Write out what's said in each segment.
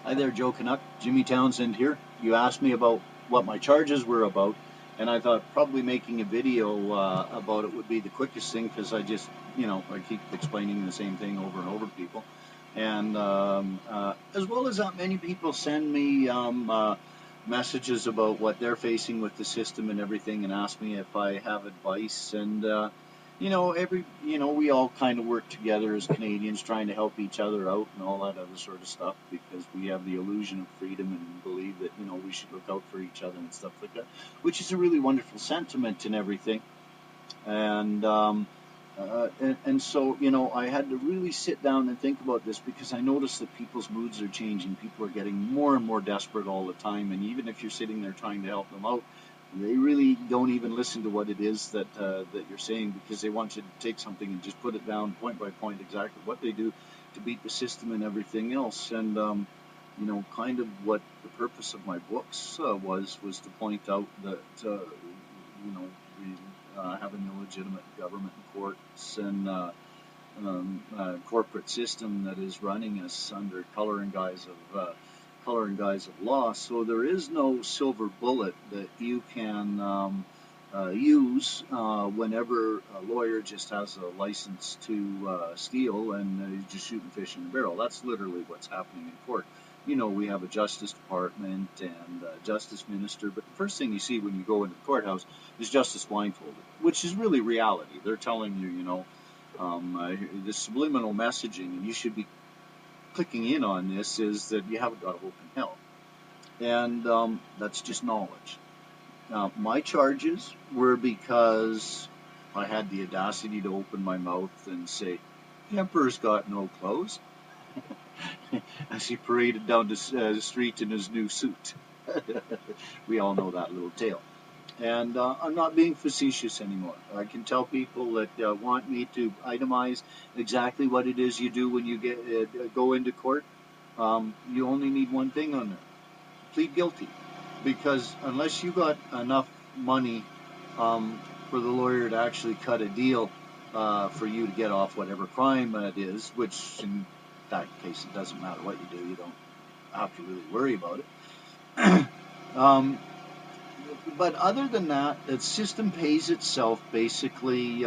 Hi there, Joe Canuck. Jimmy Townsend here. You asked me about what my charges were about, and I thought probably making a video about it would be the quickest thing because I keep explaining the same thing over and over to people. And as well as that, many people send me messages about what they're facing with the system and everything and ask me if I have advice. And we all kind of work together as Canadians trying to help each other out and all that other sort of stuff because we have the illusion of freedom and believe that, we should look out for each other and stuff like that, which is a really wonderful sentiment and everything. And so, I had to really sit down and think about this because I noticed that people's moods are changing. People are getting more and more desperate all the time. And even if you're sitting there trying to help them out, they really don't even listen to what it is that you're saying because they want you to take something and just put it down point by point exactly what they do to beat the system and everything else. And, kind of what the purpose of my books was to point out that, we have an illegitimate government and courts and corporate system that is running us under color and guise of law. So there is no silver bullet that you can use whenever a lawyer just has a license to steal and he's just shooting fish in a barrel. That's literally what's happening in court. We have a Justice Department and a Justice Minister, but the first thing you see when you go into the courthouse is Justice blindfolded, which is really reality. They're telling you, this subliminal messaging, and you should be clicking in on this, is that you haven't got a hope in hell. And that's just knowledge. My charges were because I had the audacity to open my mouth and say, the Emperor's got no clothes, as he paraded down the street in his new suit. We all know that little tale. And I'm not being facetious anymore. I can tell people that want me to itemize exactly what it is you do when you go into court. You only need one thing on there: plead guilty. Because unless you got enough money for the lawyer to actually cut a deal for you to get off whatever crime it is, which in that case it doesn't matter what you do, you don't have to really worry about it. But other than that, the system pays itself basically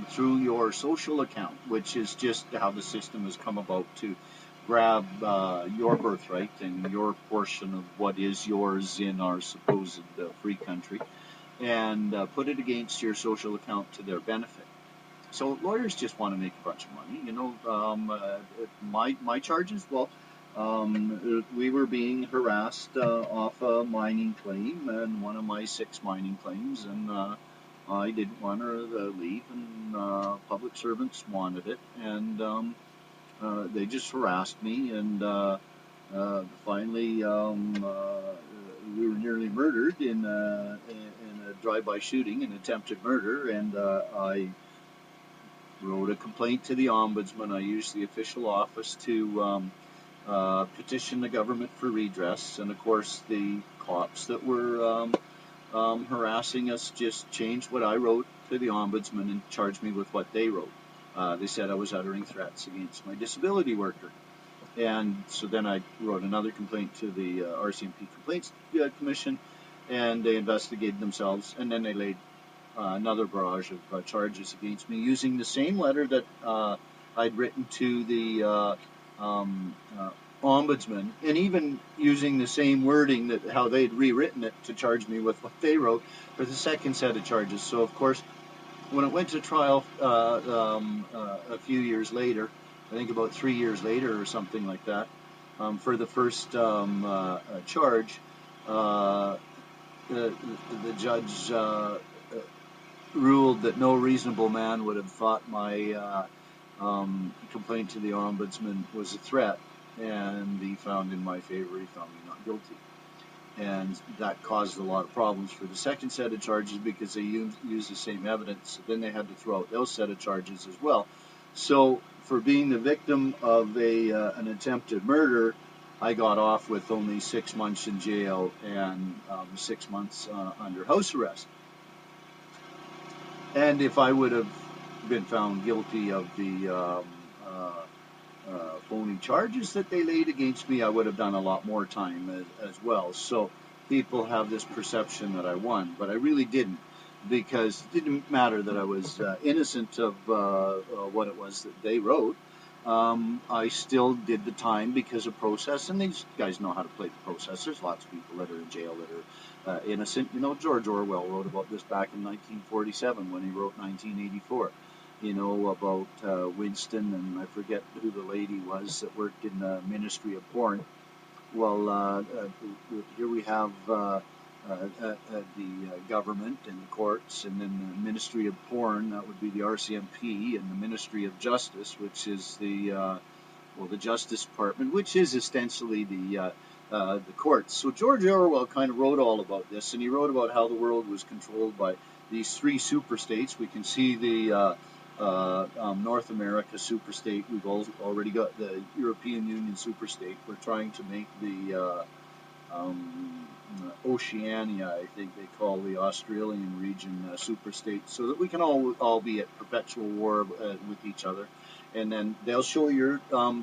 through your social account, which is just how the system has come about to grab your birthright and your portion of what is yours in our supposed free country and put it against your social account to their benefit. So lawyers just want to make a bunch of money. My charges, well, we were being harassed off a mining claim, and one of my 6 mining claims, and I didn't want to leave, and public servants wanted it, and they just harassed me, and finally we were nearly murdered in a drive-by shooting, an attempted murder, and I wrote a complaint to the ombudsman. I used the official office to petition the government for redress, and of course the cops that were harassing us just changed what I wrote to the ombudsman and charged me with what they wrote. They said I was uttering threats against my disability worker. And so then I wrote another complaint to the RCMP Complaints Commission, and they investigated themselves, and then they laid another barrage of charges against me using the same letter that I'd written to the ombudsman, and even using the same wording that how they'd rewritten it to charge me with what they wrote for the second set of charges. So of course, when it went to trial a few years later, I think about 3 years later or something like that, for the first charge, the judge ruled that no reasonable man would have thought my complaint to the ombudsman was a threat, and he found in my favor. He found me not guilty. And that caused a lot of problems for the second set of charges because they used the same evidence. Then they had to throw out those set of charges as well. So for being the victim of an attempted murder, I got off with only 6 months in jail and 6 months under house arrest. And if I would have been found guilty of the phony charges that they laid against me, I would have done a lot more time as well. So people have this perception that I won, but I really didn't, because it didn't matter that I was innocent of what it was that they wrote. I still did the time because of process, and these guys know how to play the process. There's lots of people that are in jail that are innocent. George Orwell wrote about this back in 1947 when he wrote 1984. About Winston, and I forget who the lady was that worked in the Ministry of Porn. Well, here we have the government and the courts, and then the Ministry of Porn, that would be the RCMP, and the Ministry of Justice, which is the Justice Department, which is essentially the courts. So George Orwell kind of wrote all about this, and he wrote about how the world was controlled by these three superstates. We can see the North America superstate. We've already got the European Union superstate. We're trying to make the Oceania, I think they call the Australian region, superstate, so that we can all be at perpetual war with each other. And then they'll show your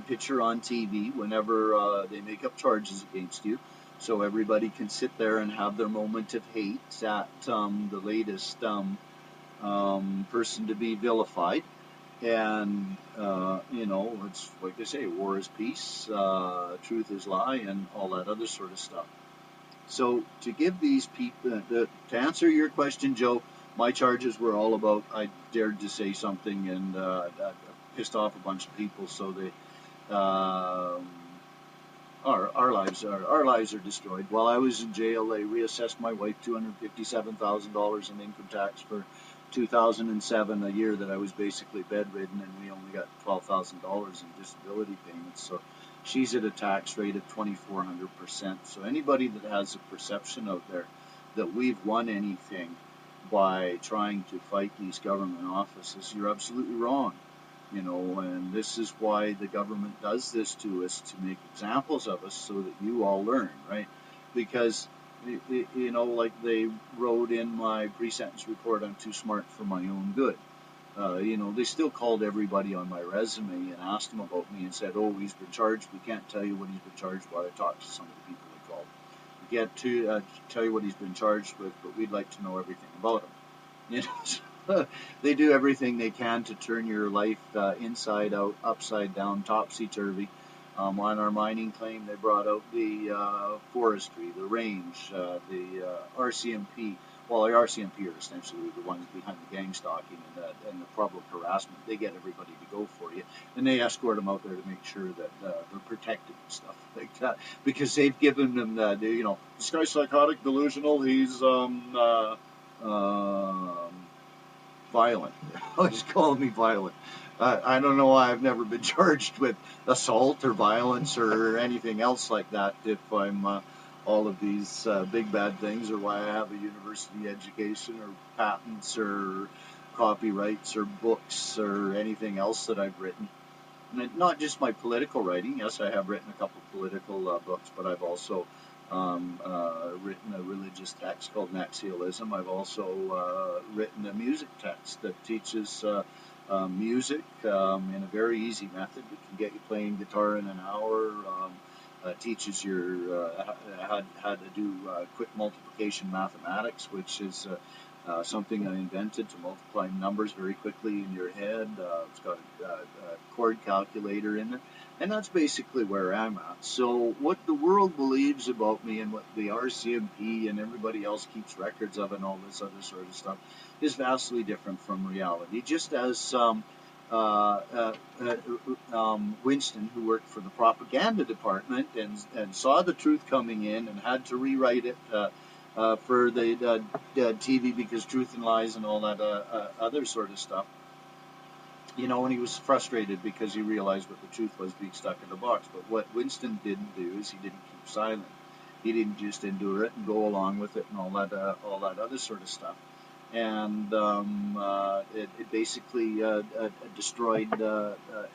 picture on TV whenever they make up charges against you, so everybody can sit there and have their moment of hate at the latest person to be vilified. And it's like they say, war is peace, truth is lie, and all that other sort of stuff. So to give these people, to answer your question, Joe, my charges were all about I dared to say something, and pissed off a bunch of people, so they our lives are destroyed. While I was in jail, they reassessed my wife $257,000 in income tax for 2007, a year that I was basically bedridden, and we only got $12,000 in disability payments. So she's at a tax rate of 2,400%. So anybody that has a perception out there that we've won anything by trying to fight these government offices, you're absolutely wrong. And this is why the government does this to us, to make examples of us so that you all learn, right? Because, like they wrote in my pre-sentence report, I'm too smart for my own good. They still called everybody on my resume and asked them about me and said, oh, he's been charged. We can't tell you what he's been charged with. I talked to some of the people they called. We can't tell you what he's been charged with, but we'd like to know everything about him. They do everything they can to turn your life inside out, upside down, topsy-turvy. On our mining claim, they brought out the forestry, the range, the RCMP. Well, the RCMP are essentially the ones behind the gang stalking and the public harassment. They get everybody to go for you, and they escort them out there to make sure that they're protected and stuff like that, because they've given them this guy's psychotic, delusional, he's violent. Always calling me violent. I don't know why I've never been charged with assault or violence or anything else like that if I'm all of these big bad things, or why I have a university education or patents or copyrights or books or anything else that I've written. And not just my political writing. Yes, I have written a couple of political books, but I've also written a religious text called Maximization. I've also written a music text that teaches music in a very easy method. It can get you playing guitar in an hour. Teaches you how to do quick multiplication mathematics, which is something I invented to multiply numbers very quickly in your head. It's got a chord calculator in it, and that's basically where I'm at. So what the world believes about me and what the RCMP and everybody else keeps records of and all this other sort of stuff is vastly different from reality. Just as Winston, who worked for the propaganda department and saw the truth coming in and had to rewrite it for the TV because truth and lies and all that other sort of stuff. And he was frustrated because he realized what the truth was being stuck in the box. But what Winston didn't do is he didn't keep silent. He didn't just endure it and go along with it and all that other sort of stuff. And it basically destroyed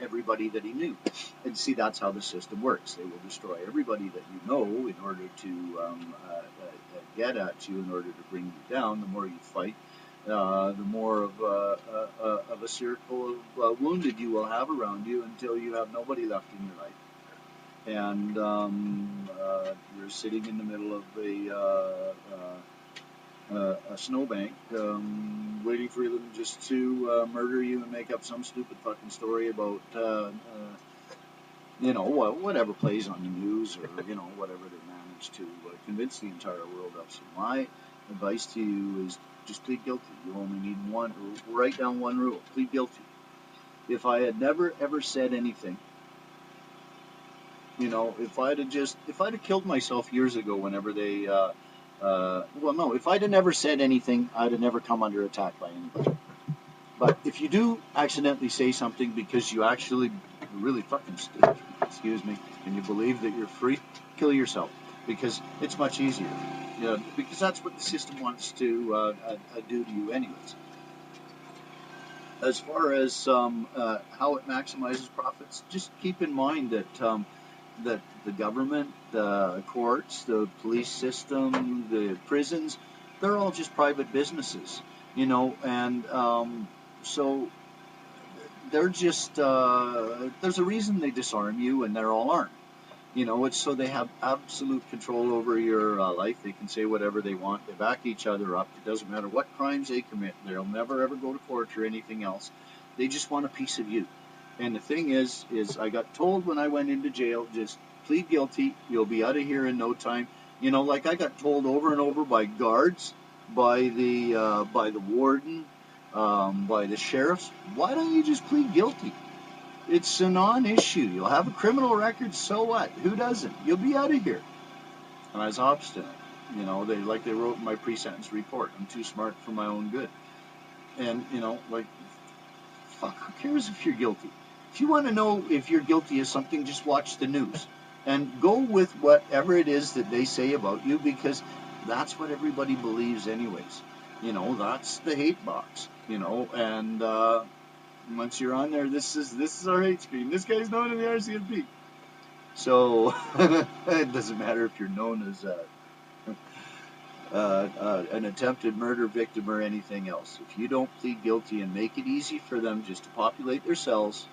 everybody that he knew. And see, that's how the system works. They will destroy everybody that you know in order to get at you, in order to bring you down. The more you fight, the more of a circle of wounded you will have around you until you have nobody left in your life. And you're sitting in the middle of a snowbank, waiting for them just to murder you and make up some stupid fucking story about, whatever plays on the news, or, whatever they manage to convince the entire world of. So my advice to you is just plead guilty. You only need one, write down one rule, plead guilty. If I had never ever said anything, if I'd have killed myself years ago whenever they, no, if I'd have never said anything, I'd have never come under attack by anybody. But if you do accidentally say something because you actually really fucking stupid, excuse me, and you believe that you're free, kill yourself, because it's much easier. Because that's what the system wants to do to you anyways. As far as how it maximizes profits, just keep in mind that the government, the courts, the police system, the prisons, they're all just private businesses, and so they're just, there's a reason they disarm you and they're all armed. It's so they have absolute control over your life. They can say whatever they want. They back each other up. It doesn't matter what crimes they commit. They'll never ever go to court or anything else. They just want a piece of you. And the thing is I got told when I went into jail, just plead guilty. You'll be out of here in no time. Like I got told over and over by guards, by the warden, by the sheriffs. Why don't you just plead guilty? It's a non-issue. You'll have a criminal record, so what? Who doesn't? You'll be out of here. And I was obstinate. They wrote in my pre-sentence report, I'm too smart for my own good. And, fuck, who cares if you're guilty? If you want to know if you're guilty of something, just watch the news. And go with whatever it is that they say about you, because that's what everybody believes anyways. That's the hate box, and once you're on there, this is our hate screen. This guy's known in the RCMP. So it doesn't matter if you're known as an attempted murder victim or anything else. If you don't plead guilty and make it easy for them just to populate their cells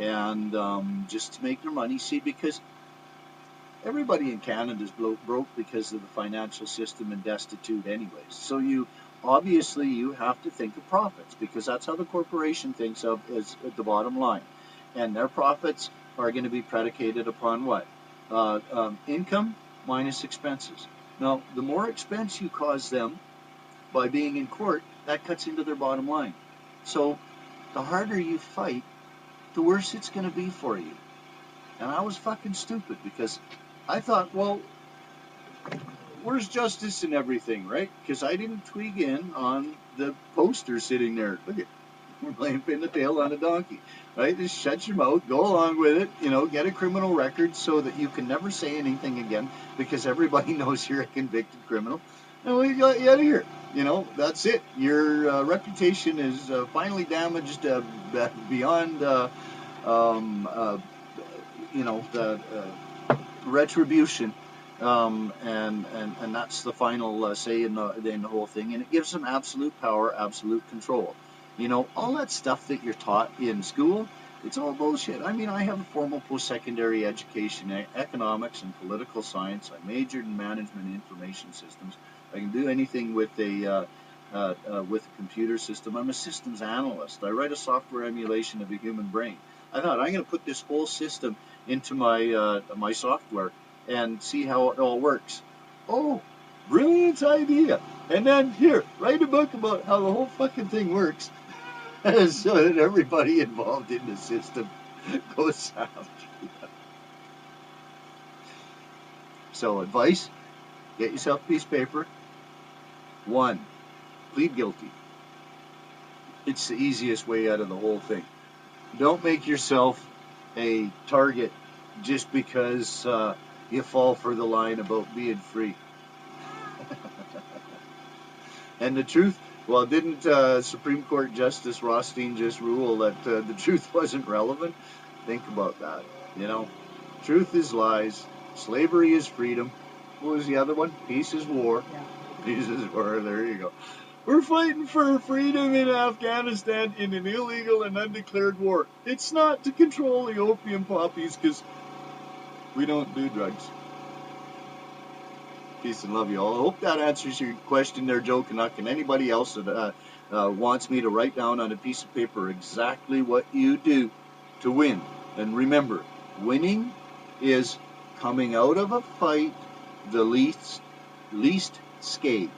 and just to make their money, because everybody in Canada is broke because of the financial system and destitute anyways. So you have to think of profits, because that's how the corporation thinks of as the bottom line. And their profits are going to be predicated upon what? Income minus expenses. Now, the more expense you cause them by being in court, that cuts into their bottom line. So the harder you fight, the worse it's going to be for you. And I was fucking stupid, because I thought, well, where's justice and everything, right? Because I didn't twig in on the poster sitting there. Look at, we're playing pin the tail on a donkey, right? Just shut your mouth, go along with it, get a criminal record so that you can never say anything again, because everybody knows you're a convicted criminal. And we got you out of here. That's it. Your reputation is finally damaged beyond, the retribution. And that's the final say in the whole thing. And it gives them absolute power, absolute control. All that stuff that you're taught in school, it's all bullshit. I mean, I have a formal post-secondary education, economics and political science. I majored in management and information systems. I can do anything with a computer system. I'm a systems analyst. I write a software emulation of the human brain. I thought, I'm going to put this whole system into my software and see how it all works. Oh, brilliant idea. And then here, write a book about how the whole fucking thing works so that everybody involved in the system goes south. So advice, get yourself a piece of paper. 1, plead guilty. It's the easiest way out of the whole thing. Don't make yourself a target just because you fall for the line about being free. And the truth, well, didn't Supreme Court Justice Rothstein just rule that the truth wasn't relevant? Think about that. Truth is lies, slavery is freedom. What was the other one? Peace is war. Yeah. Peace is war. There you go. We're fighting for freedom in Afghanistan in an illegal and undeclared war. It's not to control the opium poppies because we don't do drugs. Peace and love you all. I hope that answers your question there, Joe Canuck, and anybody else that wants me to write down on a piece of paper exactly what you do to win. And remember, winning is coming out of a fight the least scathed.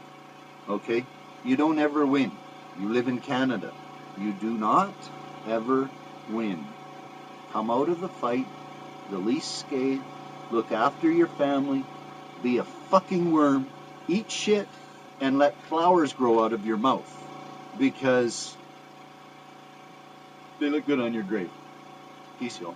Okay? You don't ever win. You live in Canada. You do not ever win. Come out of the fight the least scathed. Look after your family. Be a fucking worm. Eat shit and let flowers grow out of your mouth because they look good on your grave. Peace, y'all.